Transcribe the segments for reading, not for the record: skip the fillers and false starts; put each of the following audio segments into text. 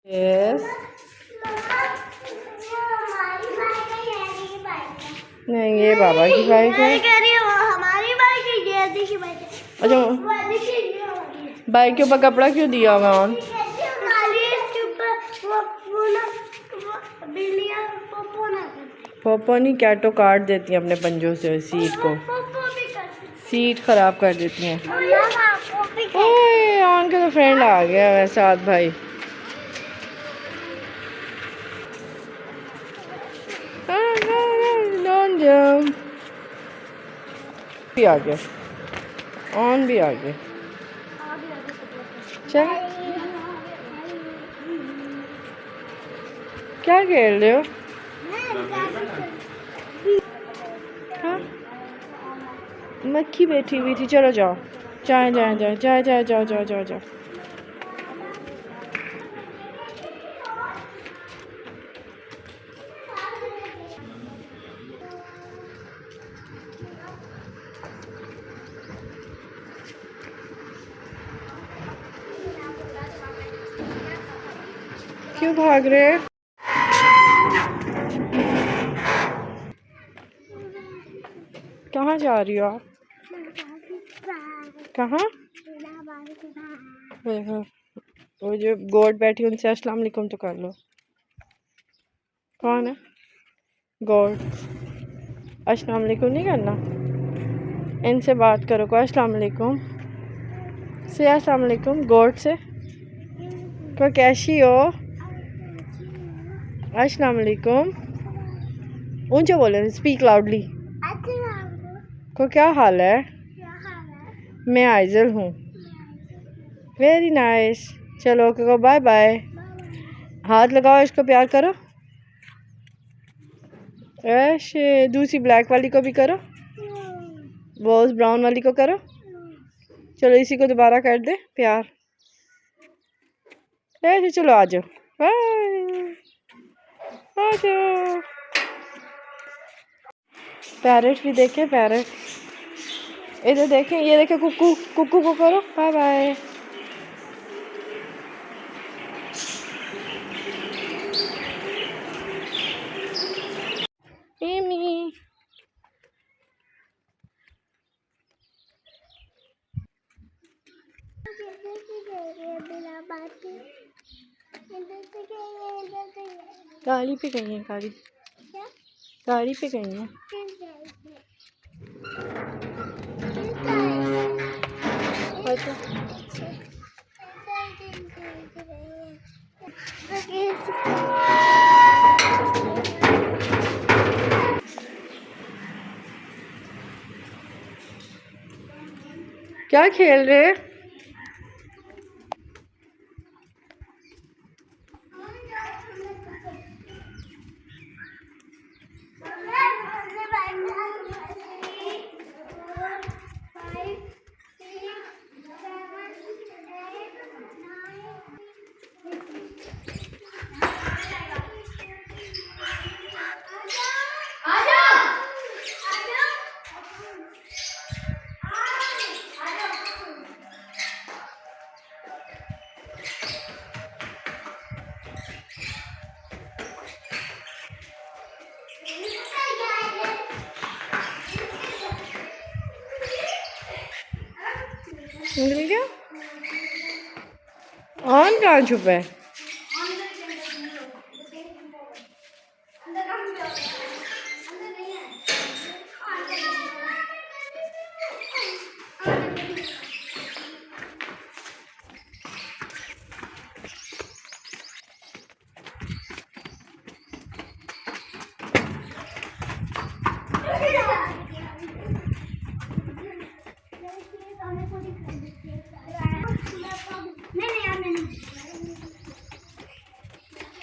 Yes नहीं, ये बाबा की बाइक है। हमारी बाइक है, ये देखिए बाइक है। अच्छा, बाइक के ऊपर कपड़ा क्यों दिया हुआ है? पोपो नहीं, कैटो काट देती हैं अपने पंजों से सीट को, सीट खराब कर देती हैं। ओए आन का तो फ्रेंड आ गया है साथ भाई। Don't jump. भी आ गया, ऑन भी आ गया। चल क्या खेल रहे हो? हाँ? मक्खी बैठी हुई थी। चलो जाओ, जाए जाए जाए जाए जाए जाओ जाओ जाओ जाओ। क्यों भाग रहे हैं? कहाँ जा रही हो आप? कहाँ? वो जो गोट बैठी उनसे अस्सलाम वालेकुम तो कर लो। कौन है गोट? अस्सलाम वालेकुम नहीं करना, इनसे बात करो को अस्सलाम वालेकुम से। अस्सलाम वालेकुम गोट से को कैसी हो? अस्सलाम वालेकुम ऊंचे बोले, स्पीक लाउडली। को क्या हाल है? मैं आइजल हूँ। Very nice. चलो ओके को बाय बाय। हाथ लगाओ, इसको प्यार करो। ऐसे दूसरी ब्लैक वाली को भी करो, वो उस ब्राउन वाली को करो। चलो इसी को दोबारा कर दे प्यार। ऐसे चलो आ जाओ, आ जाओ। पैरेट भी देखे, पैरेट इधर देखें, ये देखे कुकू, कुकू को करो बाय बाय। एमी गाड़ी पे गई है, गाड़ी गाड़ी पे गई है। क्या खेल रहे? मिल गया? ऑन कहाँ छुपा है?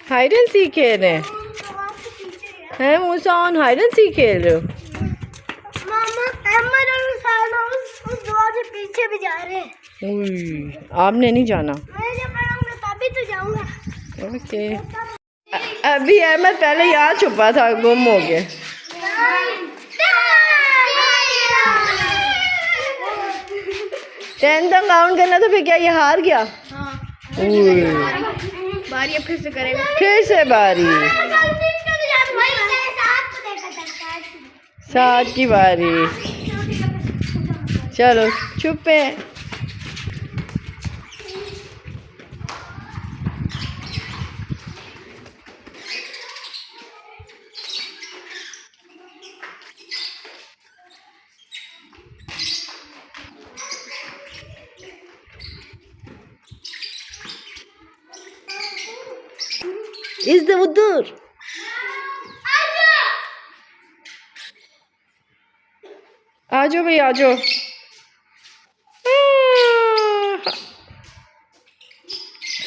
हाइड एंड सीक खेल रहे हैं मूसा, ऑन हाइड एंड सीक खेल रहे हो? पीछे भी जा रहे हैं। आपने नहीं जाना? मैं जब पढ़ाऊंगा तभी तो जाऊंगा। ओके। अभी अहमद पहले यहाँ छुपा था, गुम हो गया। 10 तक काउंट करना तो फिर क्या ये हार गया? बारी अब फिर से करेगा। फिर से बारी। 7 की बारी। चलो छुपे। इस उधर आ जाओ भाई, आ जाओ।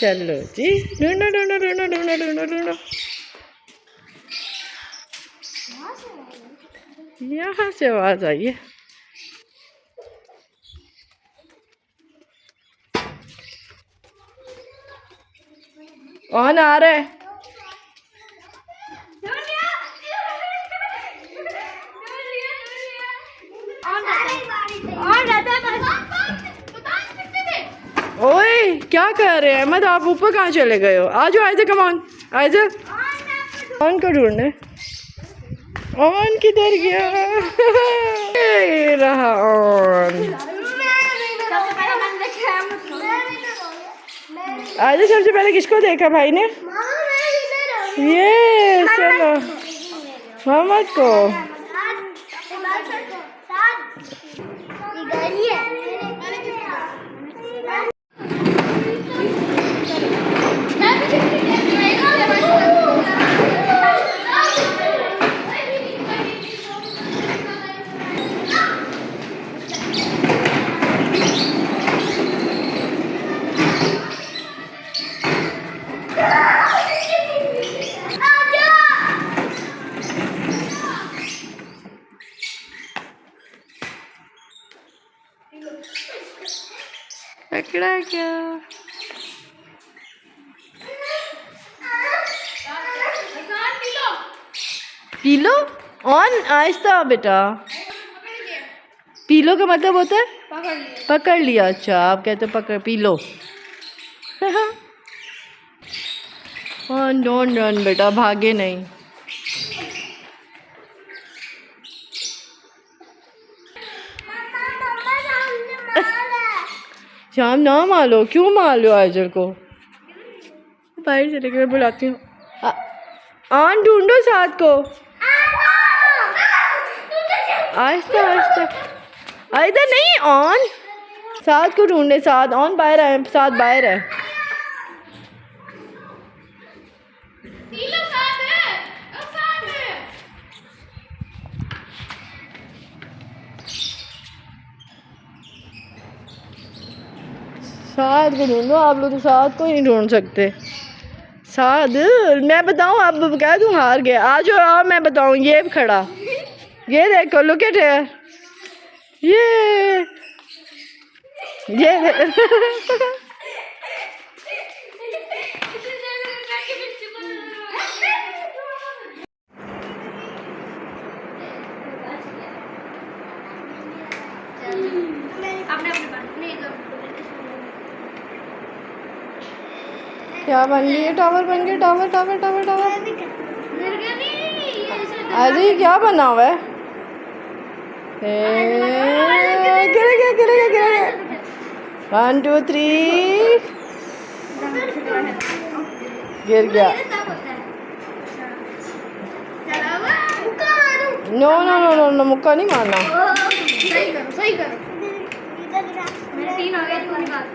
चलो जी, ढूंढो ढूंढो ढूंढो ढूंढो ढूंढो ढूंढो। यहाँ से आवाज आई है। कौन आ रहा है? ओए क्या कर रहे हैं अहमद, आप ऊपर कहाँ चले गए हो? आ जाओ Aiza, come on Aiza. On को ढूंढने। ऑन किधर गया? ये रहा ऑन। आइज़ा सबसे पहले किसको देखा भाई ने? ये चलो मोहम्मद को। पकड़ा क्या? P low. ऑन आहिस्ता बेटा। पी लो का मतलब होता है पकड़ लिया। अच्छा आप कहते हो पकड़, P low. On don't run बेटा, भागे नहीं। शाम ना मारो, क्यों मार लो आइजल को? बाहर चले गए, बुलाती हूँ। ऑन ढूंढो साथ को। आहिस्ता आहिस्ता, इधर नहीं। ऑन साथ को ढूंढे। साथ ऑन बाहर है, साथ बाहर है। साथ को ढूंढो। आप लोग तो साथ को ही नहीं ढूंढ सकते। साथ मैं बताऊं, अब क्या तू हार गया? आ जाओ आओ, मैं बताऊं। ये खड़ा, ये देखो, लुक एट हियर। ये क्या बन गई है? टावर बन गया। Tower tower tower tower. अरे क्या बना हुआ है? गिरेगा गिरेगा गिरेगा। 1 2 3 गिर गया। No no no no no, मुक्का नहीं मारना। सही करो सही करो। मेरे 3 हो गए, 3 हो गए।